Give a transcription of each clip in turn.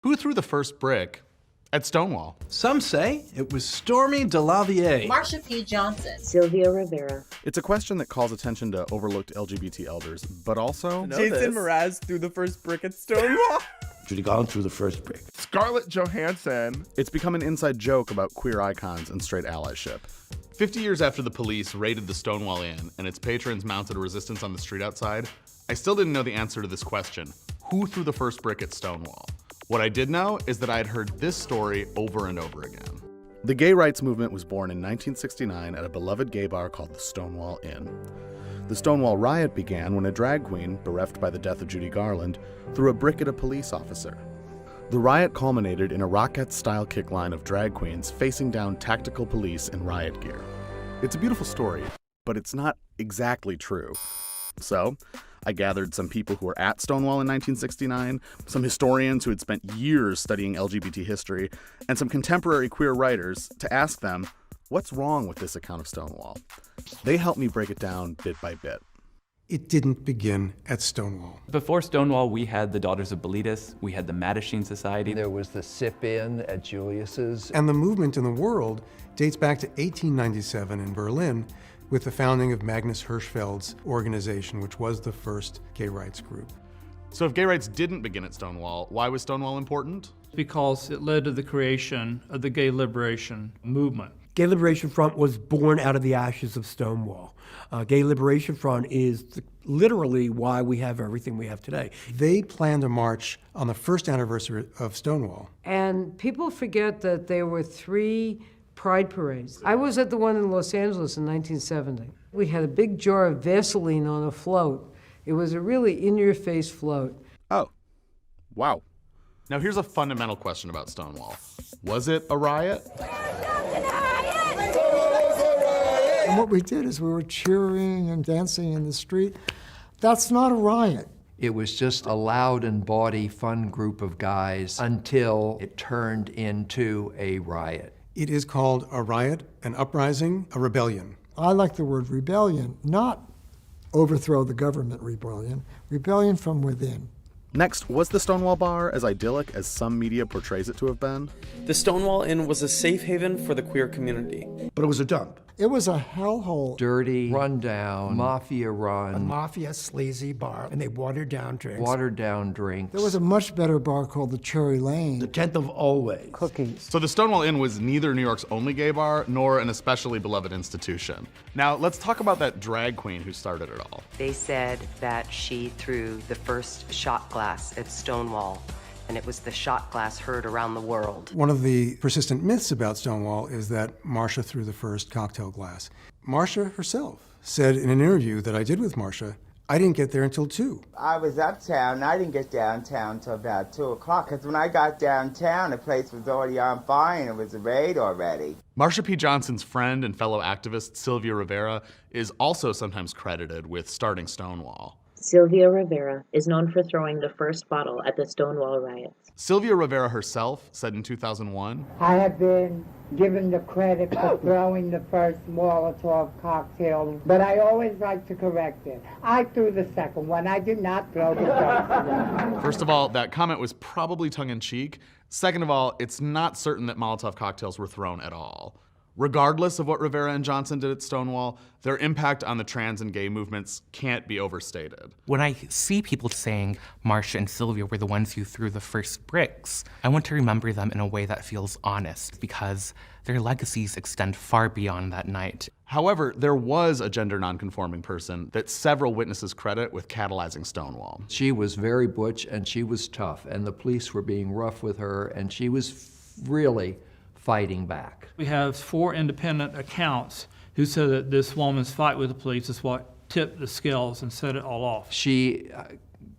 Who threw the first brick at Stonewall? Some say it was Stormy DeLavier. Marsha P. Johnson. Sylvia Rivera. It's a question that calls attention to overlooked LGBT elders, but also... Jason Mraz threw the first brick at Stonewall. Judy Garland threw the first brick. Scarlett Johansson. It's become an inside joke about queer icons and straight allyship. 50 years after the police raided the Stonewall Inn and its patrons mounted a resistance on the street outside, I still didn't know the answer to this question. Who threw the first brick at Stonewall? What I did know is that I had heard this story over and over again. The gay rights movement was born in 1969 at a beloved gay bar called the Stonewall Inn. The Stonewall riot began when a drag queen, bereft by the death of Judy Garland, threw a brick at a police officer. The riot culminated in a Rockette-style kick line of drag queens facing down tactical police in riot gear. It's a beautiful story, but it's not exactly true. So, I gathered some people who were at Stonewall in 1969, some historians who had spent years studying LGBT history, and some contemporary queer writers to ask them, what's wrong with this account of Stonewall? They helped me break it down bit by bit. It didn't begin at Stonewall. Before Stonewall, we had the Daughters of Bilitis, we had the Mattachine Society. There was the sip-in at Julius's. And the movement in the world dates back to 1897 in Berlin with the founding of Magnus Hirschfeld's organization, which was the first gay rights group. So if gay rights didn't begin at Stonewall, why was Stonewall important? Because it led to the creation of the gay liberation movement. Gay Liberation Front was born out of the ashes of Stonewall. Gay Liberation Front is literally why we have everything we have today. They planned a march on the first anniversary of Stonewall. And people forget that there were 3 pride parades. I was at the one in Los Angeles in 1970. We had a big jar of Vaseline on a float. It was a really in-your-face float. Oh, wow. Now here's a fundamental question about Stonewall. Was it a riot? And what we did is we were cheering and dancing in the street. That's not a riot. It was just a loud and bawdy, fun group of guys until it turned into a riot. It is called a riot, an uprising, a rebellion. I like the word rebellion, not overthrow the government rebellion, rebellion from within. Next, was the Stonewall Bar as idyllic as some media portrays it to have been? The Stonewall Inn was a safe haven for the queer community. But it was a dump. It was a hellhole. Dirty, rundown, mafia run. A mafia sleazy bar, and they watered down drinks. Watered down drinks. There was a much better bar called the Cherry Lane. The 10th of always. Cookies. So the Stonewall Inn was neither New York's only gay bar, nor an especially beloved institution. Now, let's talk about that drag queen who started it all. They said that she threw the first shot glass at Stonewall, and it was the shot glass heard around the world. One of the persistent myths about Stonewall is that Marsha threw the first cocktail glass. Marsha herself said in an interview that I did with Marsha, I didn't get there until 2. I was uptown. I didn't get downtown until about 2 o'clock, because when I got downtown, the place was already on fire and it was a raid already. Marsha P. Johnson's friend and fellow activist Sylvia Rivera is also sometimes credited with starting Stonewall. Sylvia Rivera is known for throwing the first bottle at the Stonewall riots. Sylvia Rivera herself said in 2001, I have been given the credit for throwing the first Molotov cocktail, but I always like to correct it. I threw the second one. I did not throw the first one. First of all, that comment was probably tongue-in-cheek. Second of all, it's not certain that Molotov cocktails were thrown at all. Regardless of what Rivera and Johnson did at Stonewall, their impact on the trans and gay movements can't be overstated. When I see people saying Marsha and Sylvia were the ones who threw the first bricks, I want to remember them in a way that feels honest, because their legacies extend far beyond that night. However, there was a gender nonconforming person that several witnesses credit with catalyzing Stonewall. She was very butch and she was tough, and the police were being rough with her, and she was really fighting back. We have 4 independent accounts who said that this woman's fight with the police is what tipped the scales and set it all off. She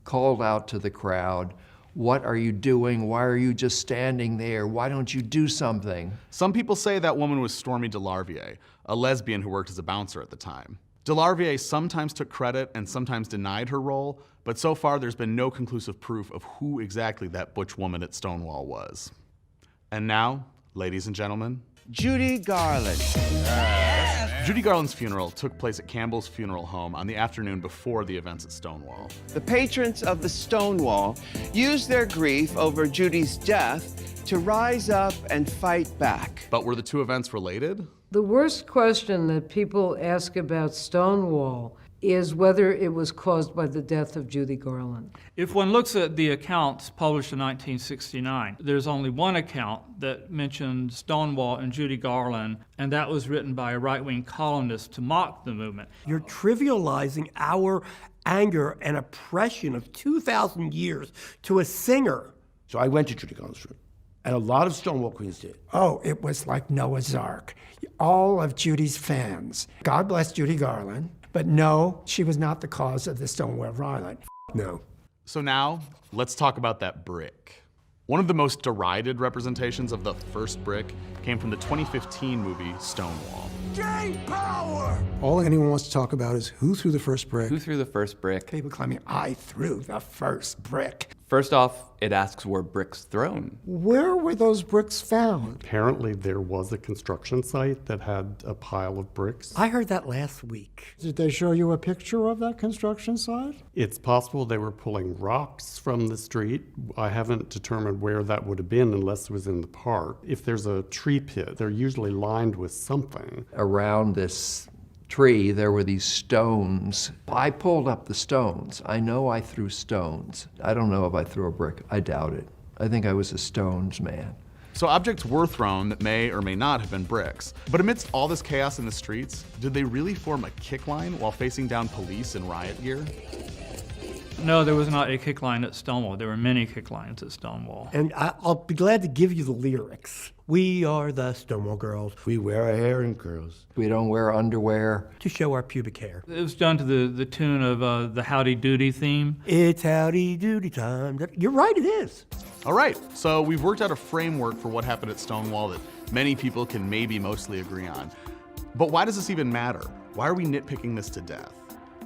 called out to the crowd, "What are you doing? Why are you just standing there? Why don't you do something?" Some people say that woman was Stormy DeLavier, a lesbian who worked as a bouncer at the time. DeLavier sometimes took credit and sometimes denied her role, but so far there's been no conclusive proof of who exactly that butch woman at Stonewall was. And now, ladies and gentlemen, Judy Garland. Judy Garland's funeral took place at Campbell's funeral home on the afternoon before the events at Stonewall. The patrons of the Stonewall used their grief over Judy's death to rise up and fight back. But were the two events related? The worst question that people ask about Stonewall is whether it was caused by the death of Judy Garland. If one looks at the accounts published in 1969, there's only one account that mentioned Stonewall and Judy Garland, and that was written by a right-wing columnist to mock the movement. You're trivializing our anger and oppression of 2,000 years to a singer. So I went to Judy Garland's funeral, and a lot of Stonewall Queens did. Oh, it was like Noah's Ark. All of Judy's fans. God bless Judy Garland. But no, she was not the cause of the Stonewall riot. No. So now, let's talk about that brick. One of the most derided representations of the first brick came from the 2015 movie Stonewall. Gay power! All anyone wants to talk about is who threw the first brick. Who threw the first brick? People claiming I threw the first brick. First off, it asks were bricks thrown. Where were those bricks found? Apparently there was a construction site that had a pile of bricks. I heard that last week. Did they show you a picture of that construction site? It's possible they were pulling rocks from the street. I haven't determined where that would have been unless it was in the park. If there's a tree pit, they're usually lined with something. Around this tree, there were these stones. I pulled up the stones. I know I threw stones. I don't know if I threw a brick. I doubt it. I think I was a stones man. So objects were thrown that may or may not have been bricks. But amidst all this chaos in the streets, did they really form a kick line while facing down police in riot gear? No, there was not a kick line at Stonewall. There were many kick lines at Stonewall. And I'll be glad to give you the lyrics. We are the Stonewall girls. We wear our hair in curls. We don't wear underwear. To show our pubic hair. It was done to the tune of the Howdy Doody theme. It's howdy doody time. You're right, it is. All right, so we've worked out a framework for what happened at Stonewall that many people can maybe mostly agree on. But why does this even matter? Why are we nitpicking this to death?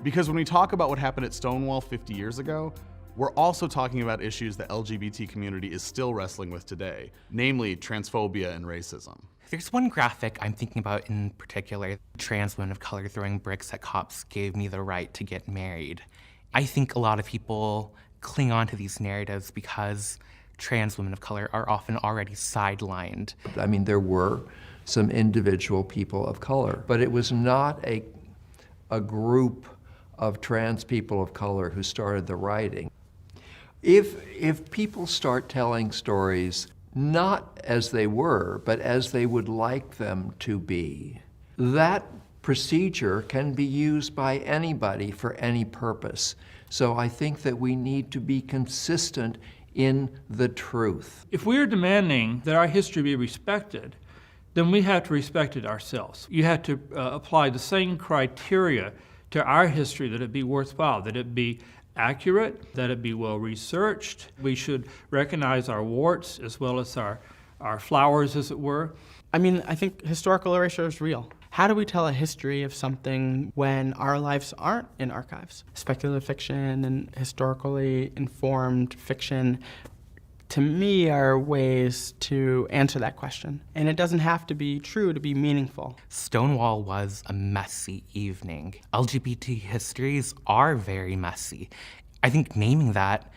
Because when we talk about what happened at Stonewall 50 years ago, we're also talking about issues the LGBT community is still wrestling with today, namely transphobia and racism. There's one graphic I'm thinking about in particular. Trans women of color throwing bricks at cops gave me the right to get married. I think a lot of people cling on to these narratives because trans women of color are often already sidelined. I mean, there were some individual people of color, but it was not a group of trans people of color who started the rioting. If people start telling stories not as they were, but as they would like them to be, that procedure can be used by anybody for any purpose. So I think that we need to be consistent in the truth. If we are demanding that our history be respected, then we have to respect it ourselves. You have to apply the same criteria to our history, that it be worthwhile, that it be accurate, that it be well researched. We should recognize our warts as well as our flowers, as it were. I mean, I think historical erasure is real. How do we tell a history of something when our lives aren't in archives? Speculative fiction and historically informed fiction, to me, are ways to answer that question. And it doesn't have to be true to be meaningful. Stonewall was a messy evening. LGBT histories are very messy. I think naming that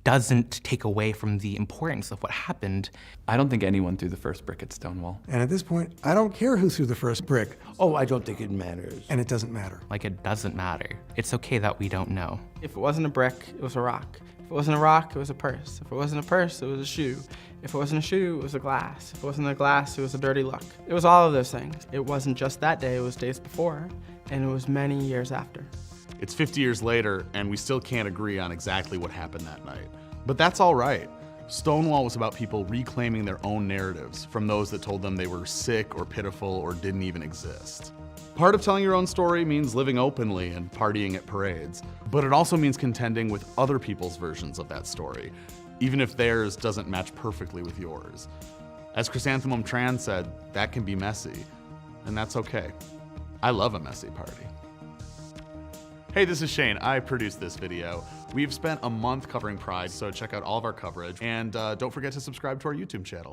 doesn't take away from the importance of what happened. I don't think anyone threw the first brick at Stonewall. And at this point, I don't care who threw the first brick. Oh, I don't think it matters. And it doesn't matter. Like, it doesn't matter. It's okay that we don't know. If it wasn't a brick, it was a rock. If it wasn't a rock, it was a purse. If it wasn't a purse, it was a shoe. If it wasn't a shoe, it was a glass. If it wasn't a glass, it was a dirty look. It was all of those things. It wasn't just that day, it was days before, and it was many years after. It's 50 years later, and we still can't agree on exactly what happened that night. But that's all right. Stonewall was about people reclaiming their own narratives from those that told them they were sick or pitiful or didn't even exist. Part of telling your own story means living openly and partying at parades, but it also means contending with other people's versions of that story, even if theirs doesn't match perfectly with yours. As Chrysanthemum Tran said, that can be messy, and that's okay. I love a messy party. Hey, this is Shane. I produced this video. We've spent a month covering Pride, so check out all of our coverage, and don't forget to subscribe to our YouTube channel.